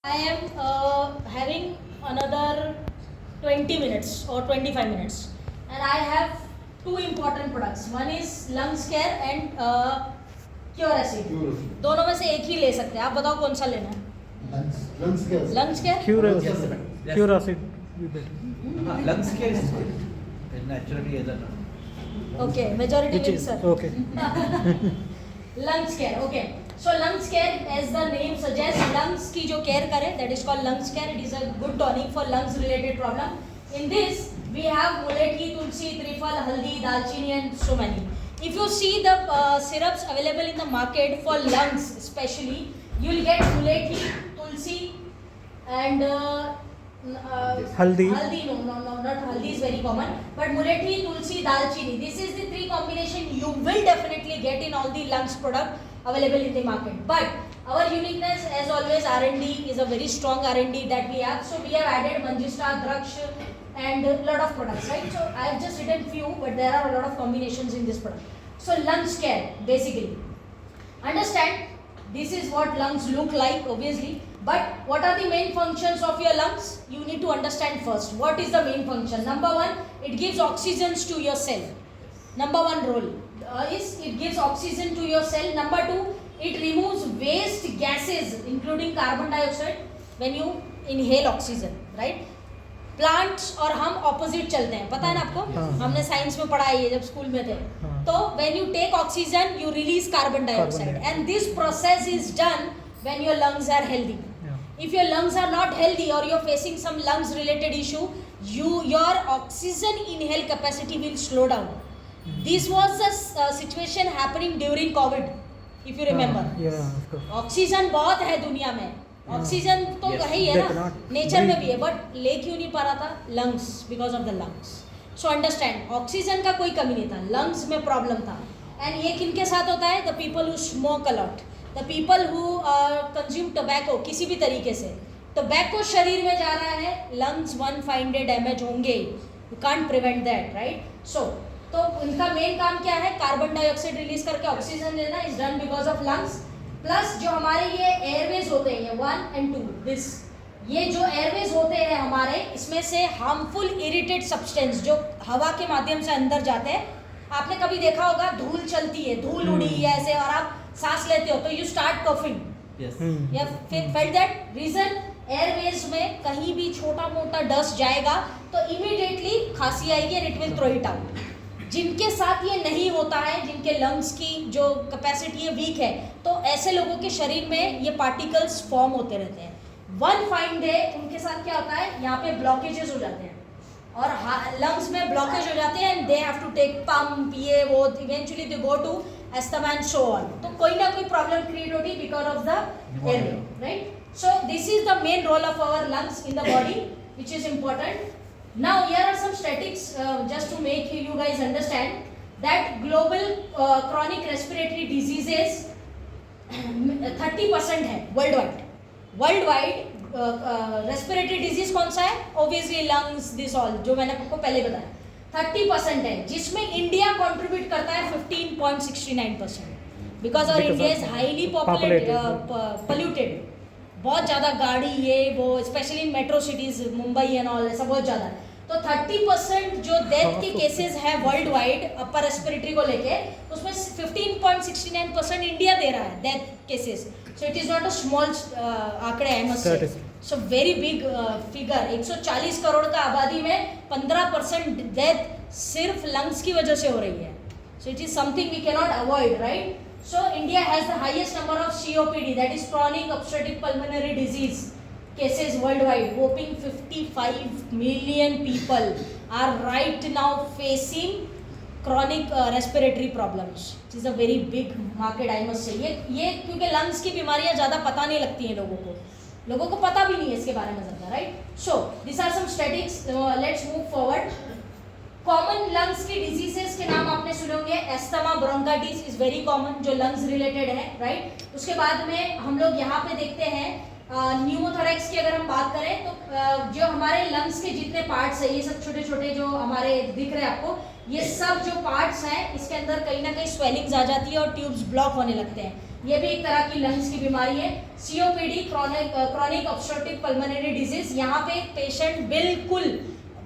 I am having another 20 minutes or 25 minutes, and I have two important products. One is lungs care and Curacid. दोनों में से एक ही ले सकते हैं. आप बताओ कौन सा लेना है? Lungs care. Curacid. Lungs care is good. Naturally, Okay, majority Which will is sir. okay. Lungs care. Okay. So lungs care, as the name suggests, lungs की जो care करे, that is called lungs care. It is a good tonic for lungs related problem. In this we have mulethi, tulsi, trifle, haldi, dalchini and so many. If you see the syrups available in the market for lungs especially, you will get mulethi, tulsi and Haldi. Haldi, no, not haldi is very common, but mulethi, tulsi, dalchini. This is the three combination you will definitely get in all the lungs product available in the market. But our uniqueness, as always, R&D is a very strong R&D that we have. So we have added Manjista, Draksh, and a lot of products, right? So I have just written few, but there are a lot of combinations in this product. So lungs care, basically. Understand, this is what lungs look like, obviously. But what are the main functions of your lungs? You need to understand first. What is the main function? Number one, it gives oxygens to your cell. Number one role is it gives oxygen to your cell. Number two, it removes waste gases including carbon dioxide when you inhale oxygen, right? Plants और हम opposite चलते हैं, पता है ना आपको? हमने science में पढ़ा है जब स्कूल में थे. तो when you take oxygen you release carbon dioxide and this process is done when your lungs are healthy. If your lungs are not healthy or you're facing some lungs related issue, your oxygen inhale capacity will slow down. This was the situation happening during COVID, if you remember. Yeah, of course. Oxygen बहुत है दुनिया में, oxygen तो है ही है ना, nature में भी है, बट ले क्यों नहीं पा रहा था? Lungs, because of the lungs. So understand, oxygen का कोई कमी नहीं था, लंग्स में प्रॉब्लम था. एंड ये किनके साथ होता है? The people who smoke a lot, the people who consume tobacco. किसी भी तरीके से टोबैको शरीर में जा रहा है, lungs one fine day damage होंगे. You can't prevent that, right? So तो उनका मेन काम क्या है? कार्बन डाइऑक्साइड रिलीज करके ऑक्सीजन लेना is done because of lungs. Plus जो हमारे ये एयरवेज होते हैं, ये 1 and 2, दिस, ये जो एयरवेज होते हैं हमारे, इसमें से हार्मफुल इरिटेट सब्सटेंस जो हवा के माध्यम से अंदर जाते हैं. आपने कभी देखा होगा धूल चलती है, धूल उड़ी या ऐसे, और आप सांस लेते हो तो यू स्टार्ट कफिंग. या फिर फेल्ट दैट रीजन, एयरवेज में कहीं भी छोटा मोटा डस्ट जाएगा तो इमीडिएटली खांसी आएगी and it will throw it out. जिनके साथ ये नहीं होता है, जिनके लंग्स की जो कैपेसिटी है वीक है, तो ऐसे लोगों के शरीर में ये पार्टिकल्स फॉर्म होते रहते हैं. वन फाइन डे उनके साथ क्या होता है? यहाँ पे ब्लॉकेजेस हो जाते हैं और लंग्स में ब्लॉकेज हो जाते हैं and they have to take pump, ये वो, eventually they go to asthma and so on. तो कोई ना कोई प्रॉब्लम क्रिएट होगी because of the airway, right? So this is the main role of our lungs in the body, which is important. Now here are some statistics just to make you guys understand that global chronic respiratory diseases 30% है worldwide. Respiratory disease कौन सा है? Obviously lungs, this all जो मैंने आपको पहले बताया. 30% है, जिसमें इंडिया कंट्रीब्यूट करता है 15.69%, बिकॉज और इंडिया इज हाईली पॉल्यूटेड. बहुत ज़्यादा गाड़ी, ये वो, specially in metro cities, Mumbai and all, ऐसा बहुत ज़्यादा. तो 30% जो डेथ के केसेस हैं वर्ल्ड वाइड अपर रेस्पिरेटरी को लेके, उसमें 15.69% इंडिया दे रहा है death cases. So it is not a small आंकड़े, I must say. So very big figure. 140 crore का आबादी में 15% डेथ सिर्फ लंग्स की वजह से हो रही है. So it is something we can not avoid, right? So India has the highest number of COPD, that is chronic obstructive pulmonary disease cases worldwide. Whopping 55 million people are right now facing chronic respiratory problems. It is a very big market, I must say. ये क्योंकि lungs की बीमारियां ज़्यादा पता नहीं लगती हैं लोगों को पता भी नहीं है इसके बारे में ज़्यादा, right? So these are some statistics. Let's move forward. Common lungs की डिजीजेस के नाम आपने सुने होंगे. Asthma bronchitis is very common, जो लंग्स रिलेटेड है, राइट? उसके बाद में हम लोग यहाँ पे देखते हैं न्यूमोथोरैक्स की. अगर हम बात करें तो जो हमारे लंग्स के जितने पार्ट्स है, ये सब छोटे छोटे जो हमारे दिख रहे हैं आपको, ये सब जो पार्ट्स हैं इसके अंदर कहीं ना कहीं स्वेलिंग्स आ जाती है और ट्यूब्स ब्लॉक होने लगते हैं। ये भी एक तरह की लंग्स की बीमारी है। COPD, chronic obstructive pulmonary disease, यहाँ पे पेशेंट बिल्कुल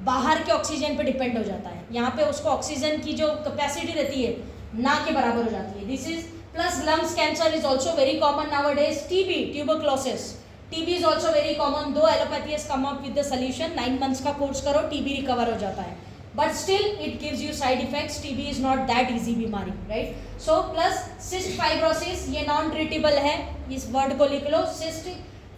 बाहर के ऑक्सीजन पे डिपेंड हो जाता है। यहाँ पे उसको ऑक्सीजन की जो कैपेसिटी रहती है ना के बराबर हो जाती है। This is plus lungs cancer is also very common nowadays. TB, tuberculosis, TB is also very common. Though allopathy has come up with the solution, 9 months का कोर्स करो, TB रिकवर हो जाता है, but still it gives you side effects. TB is not that easy बीमारी, right. So plus cyst fibrosis, ये non treatable है, इस word को लिख लो। सिस्ट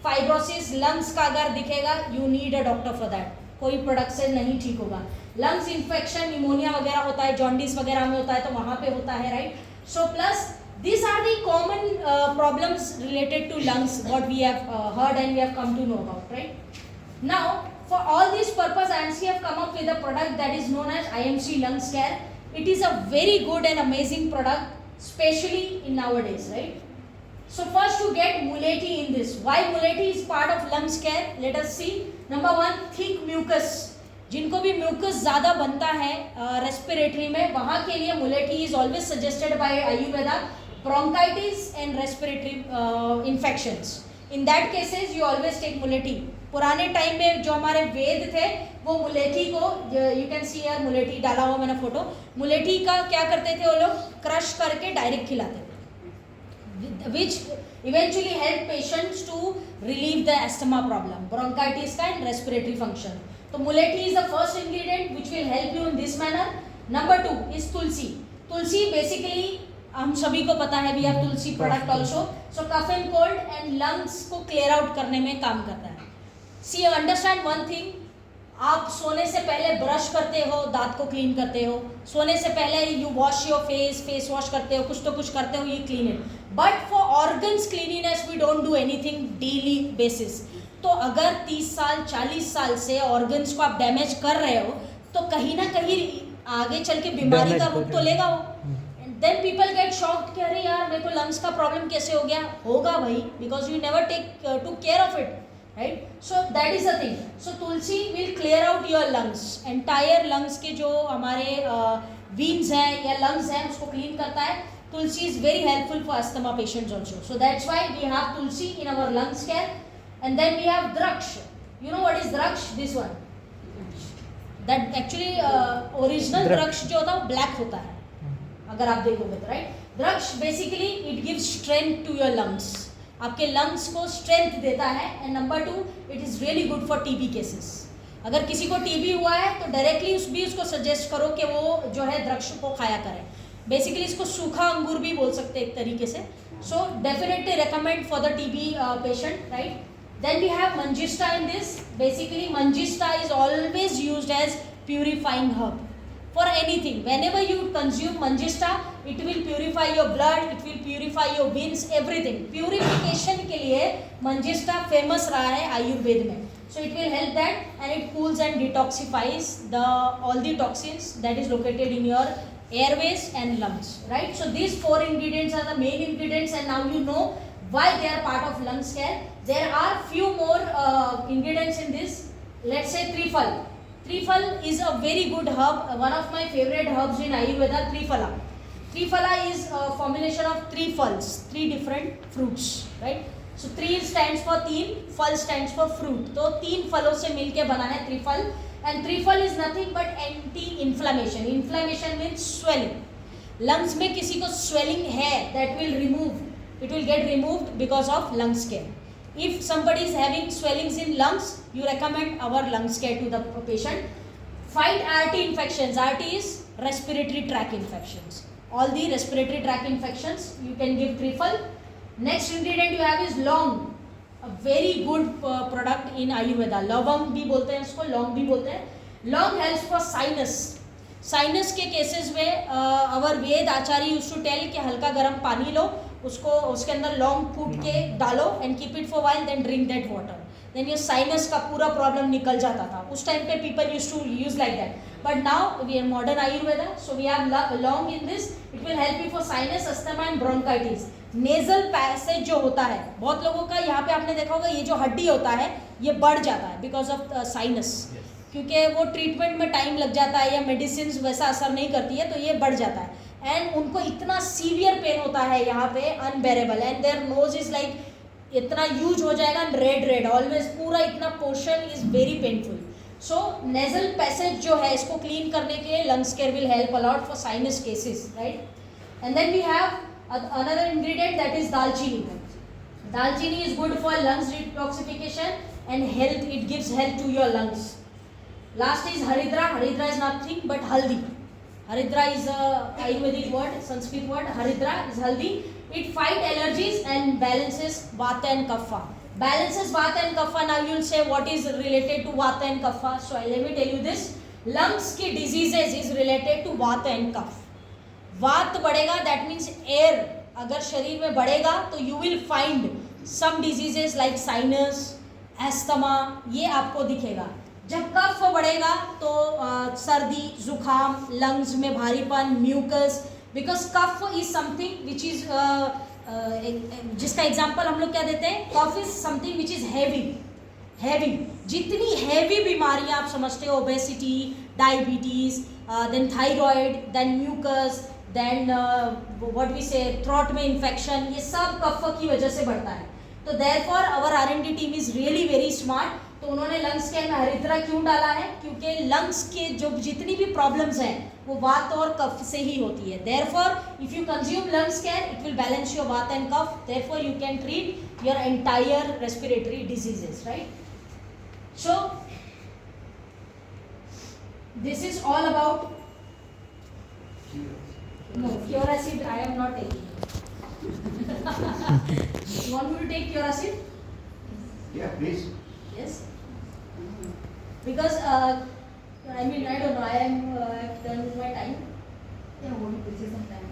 फाइब्रोसिस लंग्स का अगर दिखेगा, you need a doctor for that, कोई प्रोडक्ट से नहीं ठीक होगा। लंग्स इन्फेक्शन, निमोनिया वगैरह होता है, जॉन्डिस वगैरह में होता है तो वहाँ पे होता है, right. So plus these are the common problems related to lungs what we have heard and we have come to know about, right. Now for all this purpose, IMC have come up with a product that is known as IMC Lungs Care. It is a very good and amazing product, especially in nowadays, right. So first to get Muleti in this, why Muleti is part of lungs care, let us see. Number 1, thick mucus, जिनको भी mucus ज़्यादा बनता है respiratory में, वहाँ के लिए mulethi is always suggested by Ayurveda. bronchitis and respiratory infections, in that cases you always take मुलेटी। पुराने टाइम में जो हमारे वेद थे वो मुलेठी को, यू कैन सी यार मुलेठी डाला हुआ मैंने फोटो, मुलेठी का क्या करते थे वो लोग, क्रश करके डायरेक्ट खिलाते थे, which eventually help patients to relieve the asthma problem, bronchitis का एंड रेस्पिरेटरी फंक्शन। तो mulethi is the first ingredient which will help you in this manner. Number 2 is tulsi. Tulsi basically हम सभी को पता है, we have tulsi product also. So cough and cold and lungs को clear out करने में काम करता है। सी अंडरस्टैंड वन थिंग, आप सोने से पहले ब्रश करते हो, दांत को क्लीन करते हो, सोने से पहले you wash your face wash करते हो, कुछ तो कुछ करते हो, you clean it, but for organs cleanliness we don't do anything daily basis. तो अगर 30 साल 40 साल से ऑर्गन्स को आप डैमेज कर रहे हो तो कहीं ना कहीं आगे चल के बीमारी का रूप तो लेगा वो। देन पीपल गेट शॉक्ड कि अरे यार मेरे को लंग्स का प्रॉब्लम कैसे हो गया, होगा भाई, because you never to care of it, right. So that is the thing. So tulsi will clear out your lungs, entire lungs के जो हमारे वीन्स हैं या लंग्स हैं उसको क्लीन करता है। Tulsi is very helpful for asthma patients also, so that's why we have tulsi in our lungs care. And then we have draksha. You know what is draksha? This one, that actually original draksha जो होता है वो black होता है अगर आप देखोगे तो, right. Draksha basically it gives strength to your lungs, आपके लंग्स को स्ट्रेंथ देता है। And number 2 it is really good for TB cases. अगर किसी को TB हुआ है तो डायरेक्टली उसको सजेस्ट करो कि वो जो है द्रक्ष को खाया करें। बेसिकली इसको सूखा अंगूर भी बोल सकते हैं एक तरीके से। So definitely recommend for the TB patient, right. Then we have manjistha in this. Basically manjistha is always used as purifying herb for anything. Whenever you consume manjista, it will purify your blood, it will purify your veins, everything. Purification के लिए manjista famous रहा है आयुर्वेद में. So it will help that, and it cools and detoxifies all the toxins that is located in your airways and lungs, right? So these 4 ingredients are the main ingredients, and now you know why they are part of lungs care. There are few more ingredients in this. Let's say trifle. Trifle is a very good herb, one of my favorite herbs in Ayurveda, Triphala. Triphala is a formulation of 3 phalls, 3 different fruits, right? So 3 stands for 3, phal stands for fruit. तो 3 फलों से मिलके बना है Trifle, and Trifle is nothing but anti-inflammation. Inflammation means swelling. Lungs में किसी को swelling है, that will remove, it will get removed because of lungs care. If somebody is having swellings in lungs, you recommend our lungs care to the patient. Fight RT infections. RT is respiratory tract infections. All the respiratory tract infections, you can give Trifle. Next ingredient you have is long. A very good product in Ayurveda. Lavang भी बोलते हैं इसको, long भी बोलते हैं. Long helps for sinus. Sinus के cases में अवर वेद आचार्य used to tell कि हल्का गर्म पानी लो, उसको उसके अंदर लौंग फूट के डालो and keep it for while, then drink that water, then ये साइनस का पूरा प्रॉब्लम निकल जाता था। उस टाइम पे people used to use like that, but now we are modern Ayurveda, so we have laung in this. It will help you for sinus, asthma and bronchitis. Nasal passage जो होता है, बहुत लोगों का यहाँ पे आपने देखा होगा ये जो हड्डी होता है ये बढ़ जाता है बिकॉज ऑफ साइनस। क्योंकि वो ट्रीटमेंट में टाइम लग जाता है या मेडिसिन वैसा असर नहीं करती है, तो ये बढ़ जाता है। एंड उनको इतना सीवियर पेन होता है यहाँ पे, unbearable, and their nose is like इतना यूज हो जाएगा, रेड ऑलवेज, पूरा इतना portion is very painful. So nasal passage जो है इसको क्लीन करने के लिए lungs care will help a lot for sinus cases, right. And then we have another ingredient that is dalchini. Dalchini is good for lungs detoxification and health. It gives health to your lungs. Last is haridra. Haridra is nothing but haldi. Haridra is a Ayurvedic word, Sanskrit word. Haridra is haldi. It fight allergies and balances vata and kapha. Balances vata and kapha. Now you will say what is related to vata and kapha. So let me tell you this. Lungs की diseases is related to vata and kapha. वात बढ़ेगा, that means air अगर शरीर में बढ़ेगा तो you will find some diseases like sinus, asthma, ये आपको दिखेगा। जब कफ बढ़ेगा तो सर्दी, जुखाम, लंग्स में भारीपन, mucus, because kapha is something which is जिसका एग्जांपल हम लोग क्या देते हैं, kapha is something which is heavy. जितनी हैवी बीमारियां आप समझते हो, obesity, diabetes, then thyroid, then mucus, then what we say throat में इन्फेक्शन, ये सब कफ की वजह से बढ़ता है। तो therefore our R&D team is really very smart. तो उन्होंने लंग्स के में हरिद्रा क्यों डाला है, क्योंकि लंग्स के जो जितनी भी प्रॉब्लम्स हैं वो वात और कफ से ही होती है। Therefore if you consume lungs care it will balance your vata and kapha, therefore you can treat your entire respiratory diseases, right. So this is all about no Curacid. I am not taking. You want me to take Curacid? Yeah, please. Yes. Because I mean I don't know. I am I've done my time. Yeah, I want to say some time.